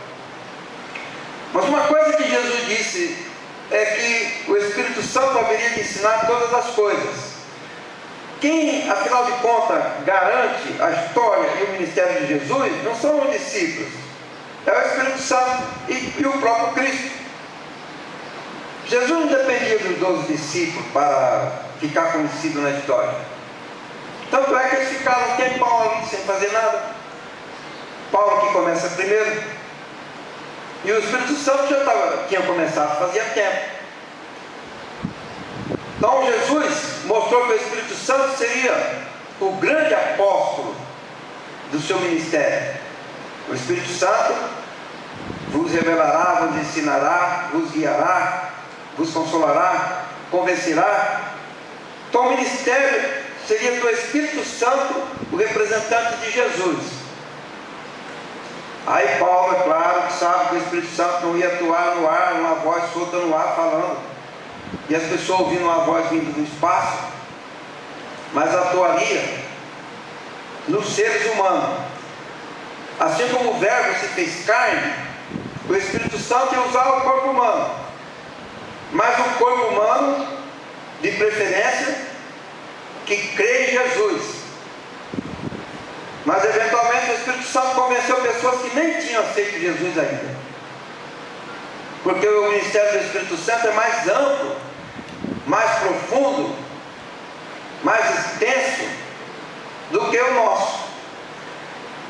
Mas uma coisa que Jesus disse é que o Espírito Santo haveria de ensinar todas as coisas. Quem, afinal de contas, garante a história e o ministério de Jesus não são os discípulos, é o Espírito Santo e o próprio Cristo. Jesus não dependia dos 12 discípulos para ficar conhecido na história. Tanto é que eles ficaram um tempão ali sem fazer nada. Paulo que começa primeiro, e o Espírito Santo já tinha começado fazia tempo. Então Jesus mostrou que o Espírito Santo seria o grande apóstolo do seu ministério. O Espírito Santo vos revelará, vos ensinará, vos guiará, vos consolará, convencerá. Então o ministério seria do Espírito Santo, o representante de Jesus. Aí Paulo, é claro, que sabe que o Espírito Santo não ia atuar no ar, uma voz solta no ar falando, e as pessoas ouvindo uma voz vindo do espaço, mas atuaria nos seres humanos. Assim como o Verbo se fez carne, o Espírito Santo ia usar o corpo humano, mas um corpo humano, de preferência, que crê em Jesus. Mas eventualmente o Espírito Santo convenceu pessoas que nem tinham aceito Jesus ainda, porque o ministério do Espírito Santo é mais amplo, mais profundo, mais extenso do que o nosso.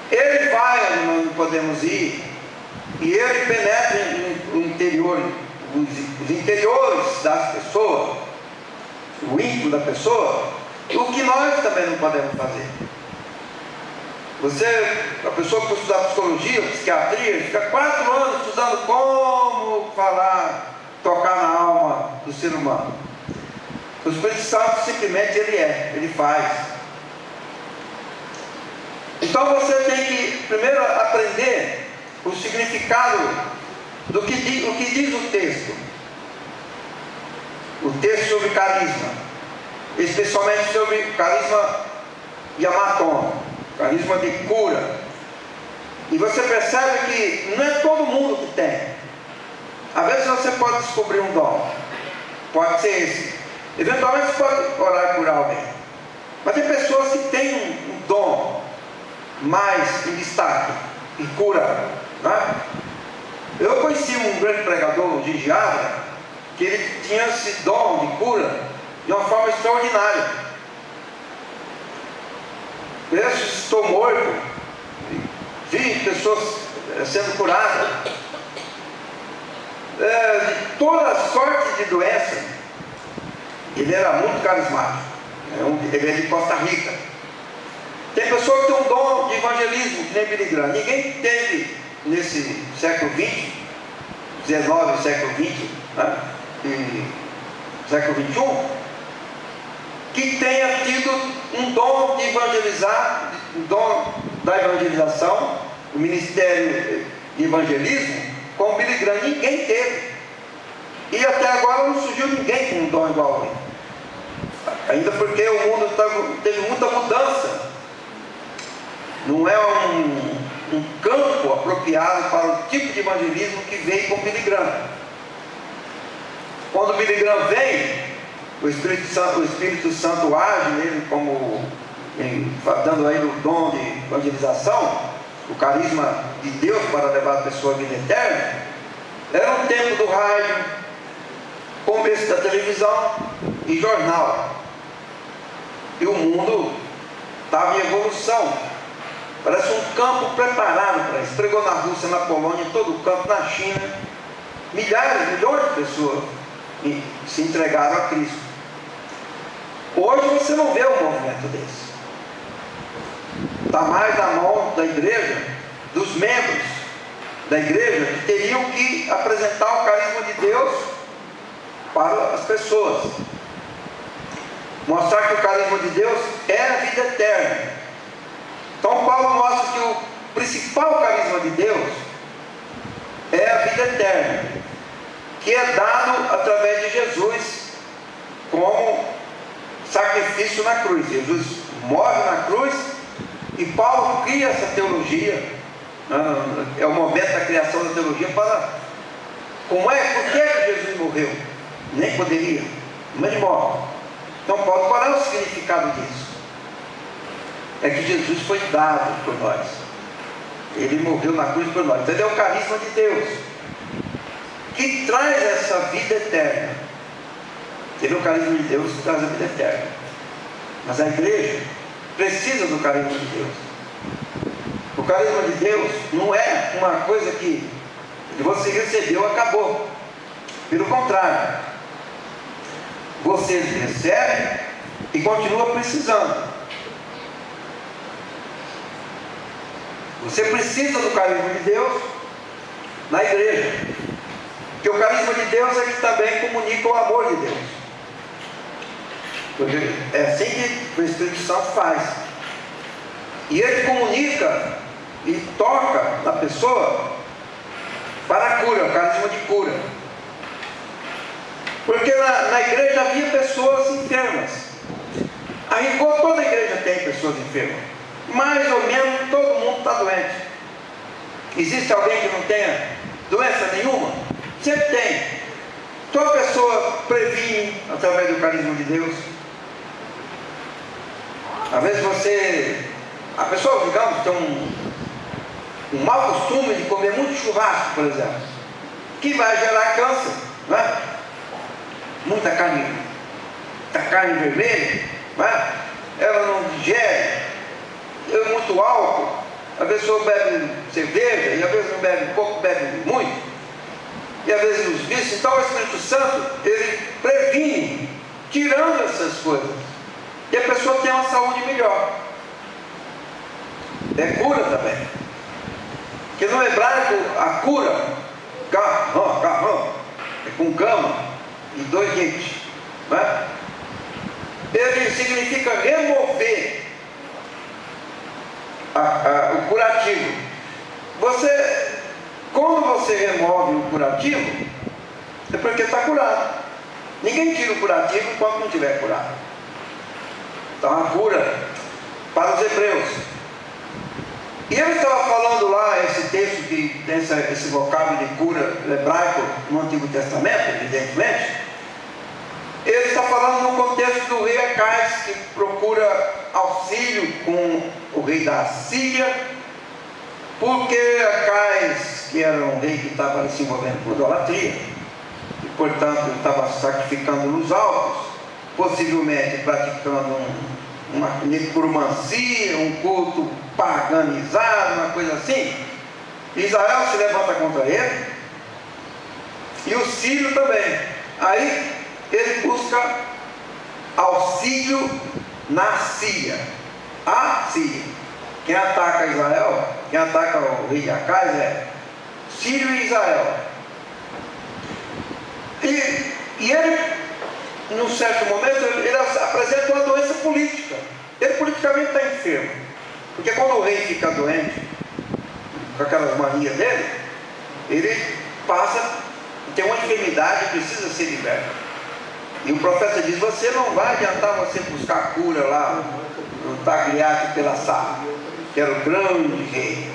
Ele vai onde nós não podemos ir, e ele penetra no interior, os interiores das pessoas, o íntimo da pessoa, o que nós também não podemos fazer. A pessoa que for estudar psicologia, psiquiatria, fica 4 anos estudando como falar, tocar na alma do ser humano. O Espírito Santo simplesmente ele faz. Então você tem que primeiro aprender o significado do que diz o texto. O texto sobre carisma, especialmente sobre carisma yamaton, carisma de cura. E você percebe que não é todo mundo que tem. Às vezes você pode descobrir um dom, pode ser esse. Eventualmente você pode orar e curar alguém. Mas tem pessoas que têm um dom mais em destaque, em cura, né? Eu conheci um grande pregador de Giada, que ele tinha esse dom de cura de uma forma extraordinária. Eu estou morto, vi pessoas sendo curadas, de toda sorte de doença. Ele era muito carismático, ele é de Costa Rica. Tem pessoas que têm um dom de evangelismo, que nem Billy Graham. Ninguém teve nesse século XX, 19, século XX, né? E século XXI, que tenha tido um dom de evangelizar, o dom da evangelização, o ministério de evangelismo, como Billy Graham. Ninguém teve. E até agora não surgiu ninguém com um dom igual a ele. Ainda porque o mundo teve muita mudança. Não é um campo apropriado para o tipo de evangelismo que veio com Billy Graham. Quando Billy Graham vem, o Espírito Santo age nele dando a ele o dom de evangelização, o carisma de Deus para levar a pessoa à vida eterna. Era um tempo do rádio, começo da televisão e jornal. E o mundo estava em evolução. Parece um campo preparado para isso. Pregou na Rússia, na Polônia, em todo o campo, na China. Milhares, milhões de pessoas se entregaram a Cristo. Hoje você não vê um movimento desse. Está mais na mão da igreja, dos membros da igreja, que teriam que apresentar o carisma de Deus para as pessoas. Mostrar que o carisma de Deus é a vida eterna. Então Paulo mostra que o principal carisma de Deus é a vida eterna, que é dado através de Jesus como sacrifício na cruz. Jesus morre na cruz e Paulo cria essa teologia. É o momento da criação da teologia para por que Jesus morreu? Nem poderia, mas ele morre. Então Paulo, qual é o significado disso? É que Jesus foi dado por nós. Ele morreu na cruz por nós. Então ele é o carisma de Deus, que traz essa vida eterna. Ele é o carisma de Deus que traz a vida eterna. Mas a igreja precisa do carisma de Deus. O carisma de Deus não é uma coisa que você recebeu e acabou. Pelo contrário, você recebe e continua precisando. Você precisa do carisma de Deus na igreja, porque o carisma de Deus é que também comunica o amor de Deus. Porque é assim que o Espírito Santo faz. E ele comunica e toca na pessoa para a cura, o carisma de cura. Porque na igreja havia pessoas enfermas. A rigor, toda a igreja tem pessoas enfermas. Mais ou menos todo mundo está doente. Existe alguém que não tenha doença nenhuma? Sempre tem. Toda pessoa previne através do carisma de Deus. Às vezes a pessoa, digamos, tem um mau costume de comer muito churrasco, por exemplo, que vai gerar câncer, não é? Muita carne vermelha, não é? Ela não digere, muito álcool, a pessoa bebe cerveja, e às vezes não bebe pouco, bebe muito, e às vezes os vícios. Então o Espírito Santo, ele previne, tirando essas coisas, e a pessoa tem uma saúde melhor. É cura também. Porque no hebraico a cura, garram, é com gama e dois dentes, né? Ele significa remover o curativo. Quando você remove o curativo, é porque está curado. Ninguém tira o curativo enquanto não estiver curado. Então a cura para os hebreus. E ele estava falando lá, esse texto que tem esse vocábulo de cura hebraico no Antigo Testamento, evidentemente. Ele está falando no contexto do rei Acais, que procura auxílio com o rei da Síria, porque Acais, que era um rei que estava se envolvendo com idolatria, e portanto estava sacrificando nos altos, possivelmente praticando uma necromancia, um culto paganizado, uma coisa assim. Israel se levanta contra ele, e o sírio também. Aí ele busca auxílio na Síria. A Síria. Quem ataca Israel, quem ataca o rei de Acais é Sírio e Israel. E ele, num certo momento, ele apresenta uma doença política. Ele politicamente está enfermo. Porque quando o rei fica doente, com aquelas manias dele, ele passa a ter uma enfermidade e precisa ser liberto. E o profeta diz: você não vai adiantar você buscar cura lá no Tagliate pela Sá, que era o grande rei,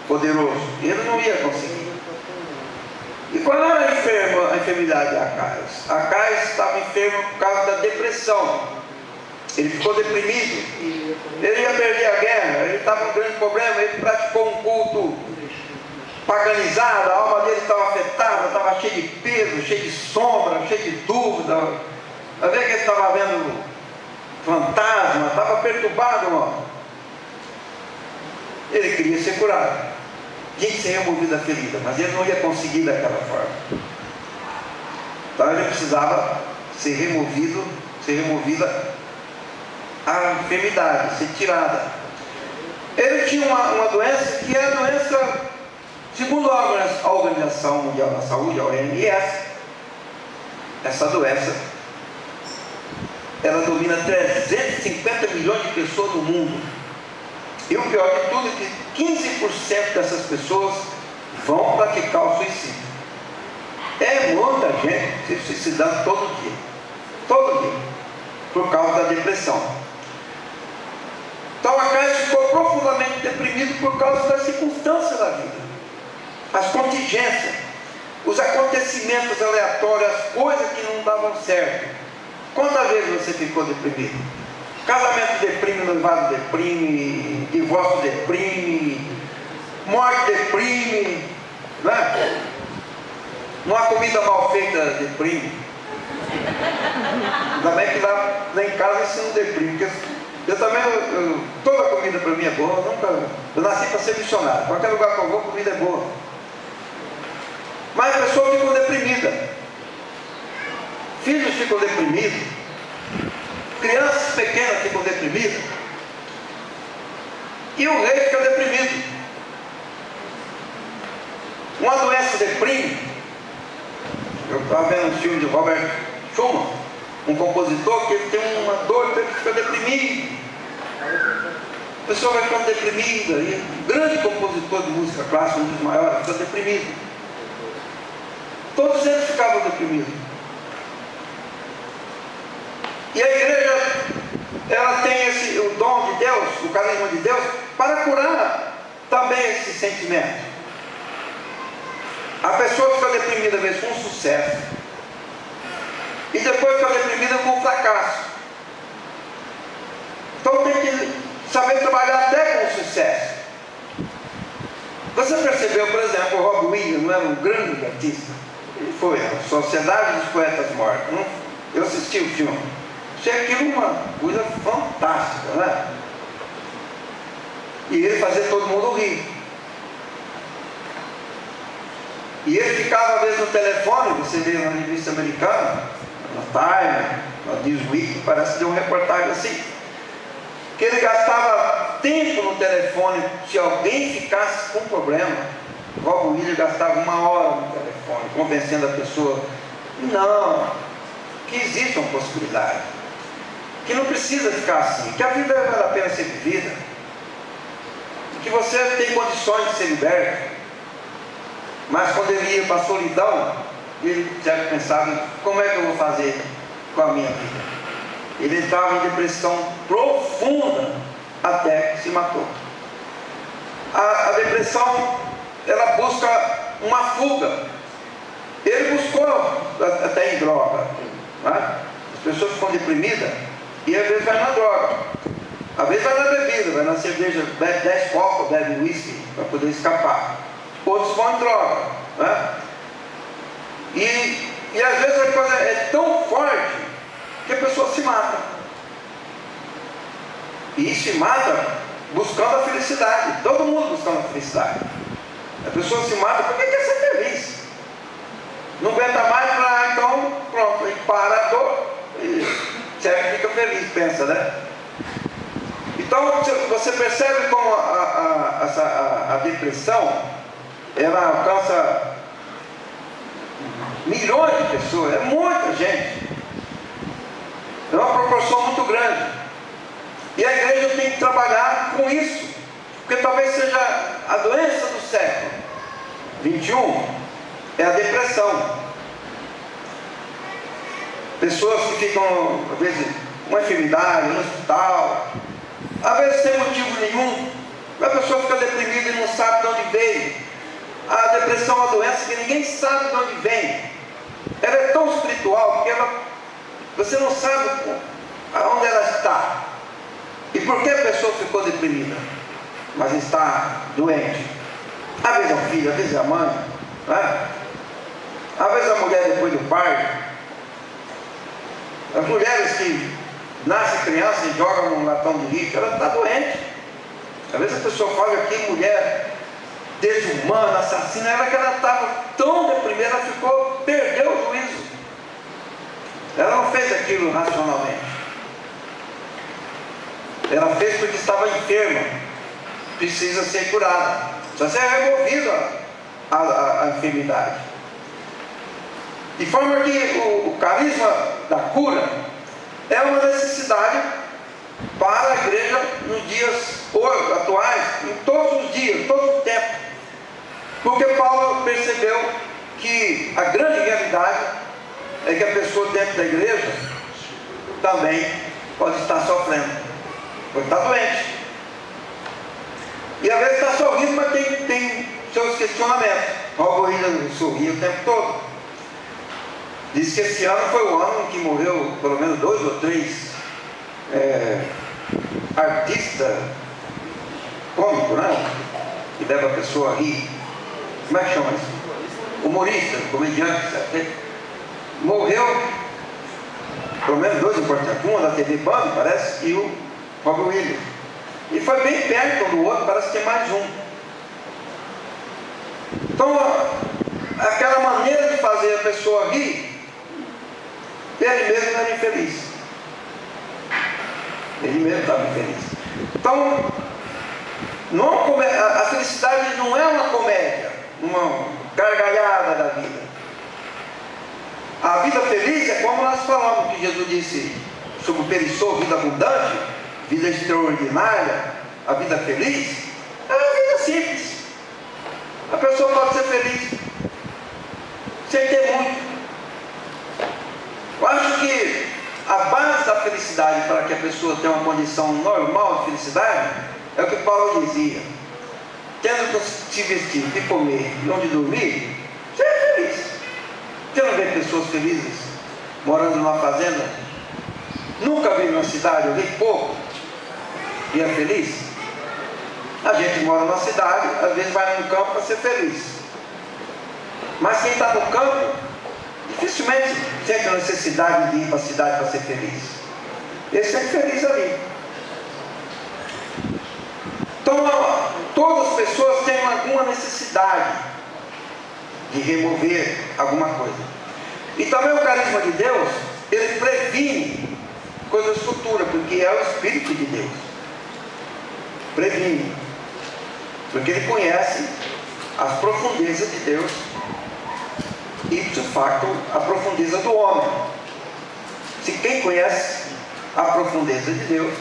poderoso. Ele não ia conseguir. E qual era a enfermidade de Acais? Acais estava enfermo por causa da depressão. Ele ficou deprimido. Ele ia perder a guerra. Ele estava com um grande problema. Ele praticou um culto paganizado. A alma dele estava afetada, estava cheia de peso, cheia de sombra, cheia de dúvida. Vai ver que ele estava vendo fantasma, estava perturbado, irmão. Ele queria ser curado. Tinha que ser removida a ferida, mas ele não ia conseguir daquela forma. Então ele precisava ser removida a enfermidade, ser tirada. Ele tinha uma doença que é a doença, segundo a Organização Mundial da Saúde, a OMS, essa doença, ela domina 350 milhões de pessoas no mundo. E o pior de tudo é que 15% dessas pessoas vão praticar o suicídio. É muita gente se suicidando todo dia, por causa da depressão. Então Acais ficou profundamente deprimido por causa das circunstâncias da vida, as contingências, os acontecimentos aleatórios, as coisas que não davam certo. Quantas vezes você ficou deprimido? Casamento deprime, noivado deprime, divórcio deprime, morte deprime, né? Uma comida mal feita deprime. Ainda bem que lá em casa isso não deprime, porque eu também, toda comida para mim é boa. Eu nasci para ser missionário. Qualquer lugar que eu vou, a comida é boa. Mas a pessoa ficou deprimida. Filhos ficam deprimidos. Crianças pequenas ficam deprimidas. E o rei fica deprimido. Uma doença deprime. Eu estava vendo um filme de Robert Schumann, um compositor, que ele tem uma dor, ele fica deprimido. A pessoa vai ficando deprimida, e grande compositor de música clássica, um dos maiores, ficou deprimido. Todos eles ficavam deprimidos. E a igreja, ela tem o dom de Deus, o carisma de Deus, para curar também esse sentimento. A pessoa fica deprimida às vezes com sucesso, e depois fica deprimida com fracasso. Então tem que saber trabalhar até com o sucesso. Você percebeu, por exemplo, o Robbie Williams não era um grande artista? Ele foi a Sociedade dos Poetas Mortos. Eu assisti o filme. Achei aquilo uma coisa fantástica, né? E ele fazia todo mundo rir. E ele ficava às vezes no telefone, você vê na revista americana, na Time, na Newsweek, parece que deu uma reportagem assim, que ele gastava tempo no telefone. Se alguém ficasse com problema, o Robbie Williams gastava 1 hora no telefone, convencendo a pessoa, não, que existe uma possibilidade, que não precisa ficar assim, que a vida vale a pena ser vivida, que você tem condições de ser liberto. Mas quando ele ia para a solidão, ele já pensava, como é que eu vou fazer com a minha vida? Ele entrava em depressão profunda até que se matou. A depressão, ela busca uma fuga. Ele buscou até em droga, né? As pessoas ficam deprimidas e às vezes vai na droga, às vezes vai na bebida, vai na cerveja, bebe 10 copos, bebe whisky para poder escapar. Outros vão em droga, né? E às vezes a coisa é tão forte que a pessoa se mata. E se mata buscando a felicidade. Todo mundo buscando a felicidade. A pessoa se mata porque quer ser feliz. Não aguenta mais, então pronto, aí para a dor e sempre fica feliz, pensa, né? Então você percebe como a depressão, ela alcança milhões de pessoas, é muita gente, é uma proporção muito grande, e a igreja tem que trabalhar com isso, porque talvez seja a doença do século XXI, é a depressão. Pessoas que ficam, às vezes, uma enfermidade, no hospital, às vezes sem motivo nenhum, a pessoa fica deprimida e não sabe de onde veio. A depressão é uma doença que ninguém sabe de onde vem. Ela é tão espiritual que você não sabe aonde ela está e por que a pessoa ficou deprimida, mas está doente. Às vezes é o filho, às vezes é a mãe, né? Às vezes a mulher depois do parto. As mulheres que nascem criança e jogam num latão de lixo, ela está doente. Às vezes a pessoa fala que mulher desumana, assassina, era que ela estava tão deprimida, ela perdeu o juízo. Ela não fez aquilo racionalmente. Ela fez porque estava enferma, precisa ser curada, precisa ser removida a enfermidade. De forma que o carisma da cura é uma necessidade para a igreja nos dias atuais, em todos os dias, todo o tempo. Porque Paulo percebeu que a grande realidade é que a pessoa dentro da igreja também pode estar sofrendo, pode estar doente. E às vezes está sorrindo, mas tem seus questionamentos. Robbie Williams sorria o tempo todo. Diz que esse ano foi o ano em que morreu pelo menos 2 ou 3 artistas cômicos, né? Que leva a pessoa a rir. Como é que chama isso? Humorista, comediante, sabe? Morreu pelo menos 2 importantes, uma da TV Band, parece, e o Robbie Williams. E foi bem perto um do outro, parece que tem mais um. Então, aquela maneira de fazer a pessoa rir, ele mesmo era infeliz. Ele mesmo estava infeliz. Então, a felicidade não é uma comédia, uma gargalhada da vida. A vida feliz é como nós falamos, que Jesus disse sobre o pereçoso, vida abundante, vida extraordinária, a vida feliz. É uma vida simples. A pessoa pode ser feliz sem ter muito. Eu acho que a base da felicidade, para que a pessoa tenha uma condição normal de felicidade, é o que Paulo dizia: tendo que se vestir, de comer e onde dormir, você é feliz. Você não vê pessoas felizes morando numa fazenda? Nunca vi numa cidade, eu vi pouco, e é feliz? A gente mora numa cidade, às vezes vai num campo para ser feliz. Mas quem está no campo, dificilmente sente a necessidade de ir para a cidade para ser feliz. Esse é feliz ali. Então, todas as pessoas têm alguma necessidade de remover alguma coisa. E também o carisma de Deus, ele previne coisas futuras, porque é o Espírito de Deus. Previne. Porque ele conhece as profundezas de Deus e, de fato, a profundeza do homem. Se quem conhece a profundeza de Deus,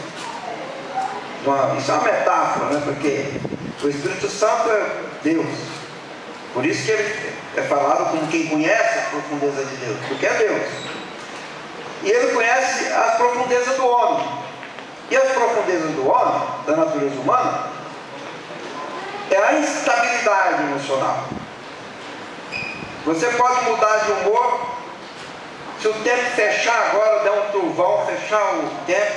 isso é uma metáfora, né? Porque o Espírito Santo é Deus. Por isso que ele é falado como quem conhece a profundeza de Deus, porque é Deus. E ele conhece as profundezas do homem. E as profundezas do homem, da natureza humana, é a instabilidade emocional. Você pode mudar de humor, se o tempo fechar agora, der um trovão, fechar o tempo,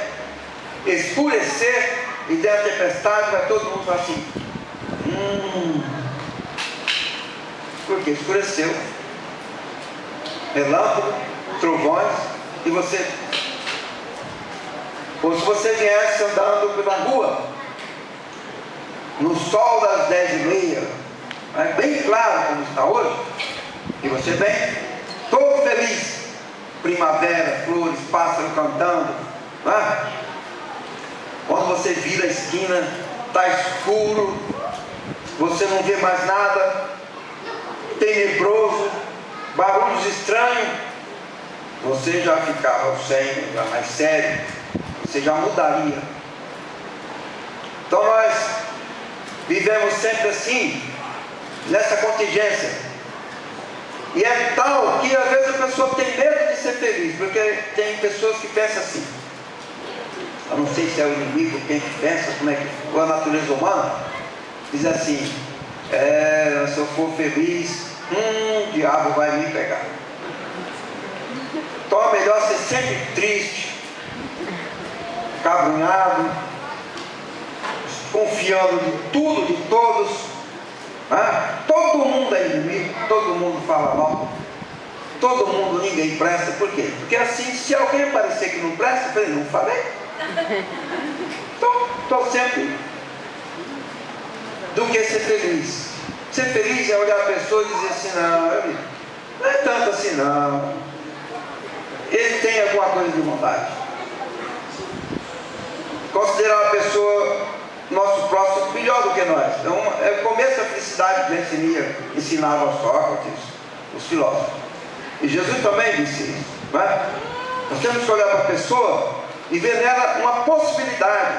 escurecer e der a tempestade, vai todo mundo falar assim: porque escureceu, relâmpago, trovões, e você, ou se você viesse andando pela rua, no sol das 10h30, é bem claro como está hoje, e você vem todo feliz, primavera, flores, pássaro cantando, não é? Quando você vira a esquina, está escuro, você não vê mais nada, tenebroso, barulhos estranhos, você já ficava sem, já mais sério, você já mudaria. Então nós vivemos sempre assim, nessa contingência. E é tal que às vezes a pessoa tem medo de ser feliz, porque tem pessoas que pensam assim. Eu não sei se é o inimigo, quem que pensa, como é que ou a natureza humana, diz assim: se eu for feliz, o diabo vai me pegar. Então é melhor ser sempre triste, cabrunhado, confiando de tudo, de todos. Todo mundo é inimigo, todo mundo fala mal, todo mundo, ninguém presta. Por quê? Porque assim, se alguém parecer que não presta, eu falei: não falei. Então, estou sempre do que ser feliz. Ser feliz é olhar a pessoa e dizer assim: não é tanto assim não, ele tem alguma coisa de vontade. Considerar a pessoa, nosso próximo, melhor do que nós. É o começo da felicidade que ensinava aos Sócrates, os filósofos. E Jesus também disse isso, não é? Nós temos que olhar para a pessoa e ver nela uma possibilidade.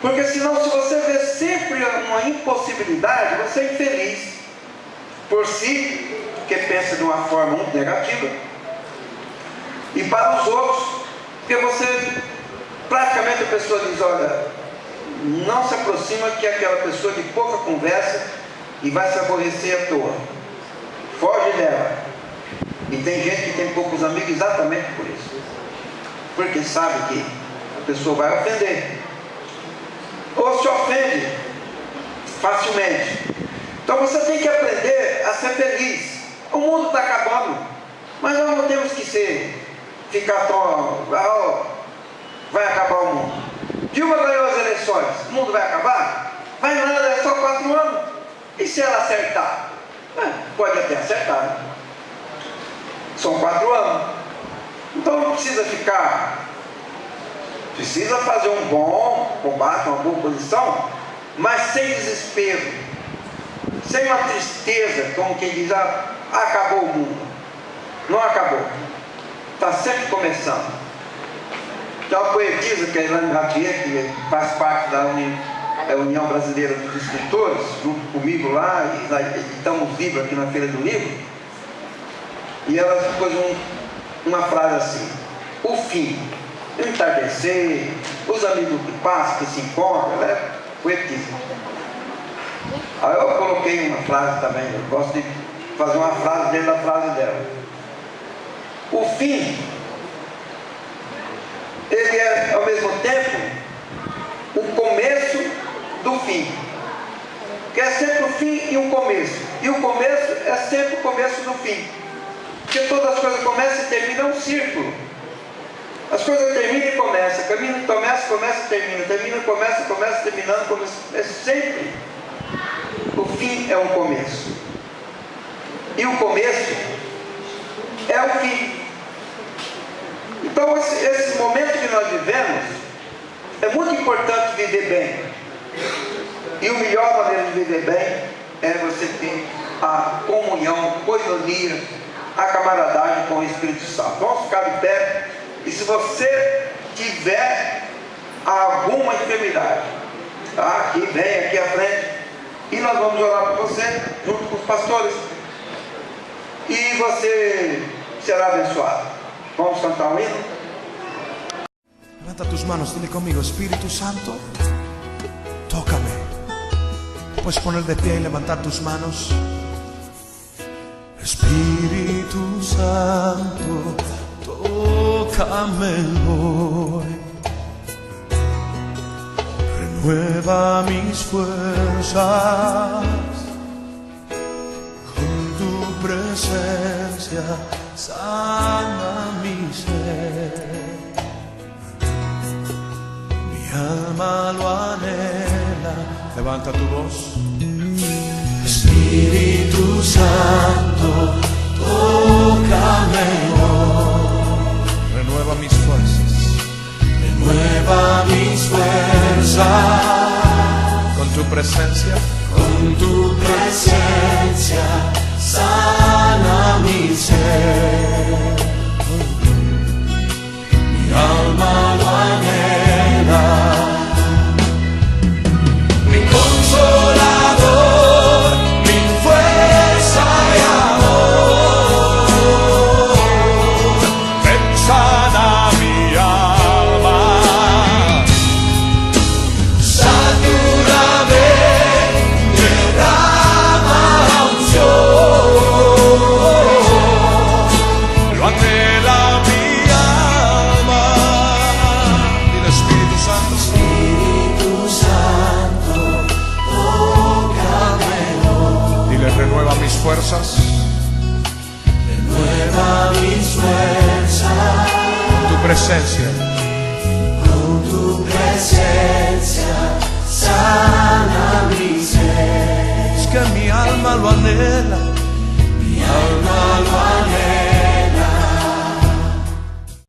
Porque senão, se você vê sempre uma impossibilidade, você é infeliz por si, porque pensa de uma forma muito negativa, e para os outros, porque você, praticamente a pessoa diz: olha, não se aproxima, que é aquela pessoa de pouca conversa e vai se aborrecer à toa, foge dela. E tem gente que tem poucos amigos exatamente por isso, porque sabe que a pessoa vai ofender, ou se ofende facilmente. Então você tem que aprender a ser feliz. O mundo está acabando, mas nós não temos que ficar tão, vai acabar o mundo. Dilma ganhou as eleições, o mundo vai acabar? Vai nada, é só 4 anos. E se ela acertar? Pode até acertar, né? São 4 anos. Então não precisa precisa fazer um bom combate, uma boa posição, mas sem desespero, sem uma tristeza, como quem diz: acabou o mundo. Não acabou, está sempre começando. Tem uma poetisa, que é Elaine Ratier, que faz parte da é a União Brasileira dos Escritores, junto comigo lá, e editamos livro aqui na Feira do Livro, e ela pôs uma frase assim: o fim, o entardecer, os amigos que passam, que se encontram. Ela é poetismo. Aí eu coloquei uma frase também, eu gosto de fazer uma frase dentro da frase dela. O fim, ele é ao mesmo tempo o começo do fim, que é sempre o fim e o começo, e o começo é sempre o começo do fim, porque todas as coisas começam e terminam, é um círculo. As coisas terminam e começam, caminho começa e termina, termina, começa, terminando, começa. É sempre o fim é um começo, e o começo é o fim. Então esse momento que nós vivemos é muito importante viver bem, e o melhor maneira de viver bem é você ter a comunhão, a koinonia, a camaradagem com o Espírito Santo. Vamos ficar de pé. E se você tiver alguma enfermidade, tá? Aqui, vem aqui à frente, e nós vamos orar por você, junto com os pastores, e você será abençoado. Vamos cantar um hino? Levanta tus manos, dile conmigo: Espíritu Santo, tócame. Puedes poner de pie y levantar tus manos. Espíritu Santo, tócame hoy, renueva mis fuerzas, con tu presencia sana mi ser, mi alma lo anhela. Levanta tu voz. Espíritu Santo, tócame hoy, renueva mis fuerzas, renueva mis fuerzas, con tu presencia sana mi ser, mi alma lo anhela, mi consolador, mi fuerza y amor, ven sana mi alma, satúrame, derrama unción, lo anhela mi alma. Dile: Espíritu Santo, tócame hoy. Dile: renueva mis fuerzas, renueva mis fuerzas, con tu presencia sana mi ser. Es que mi alma lo anhela, mi alma lo anhela.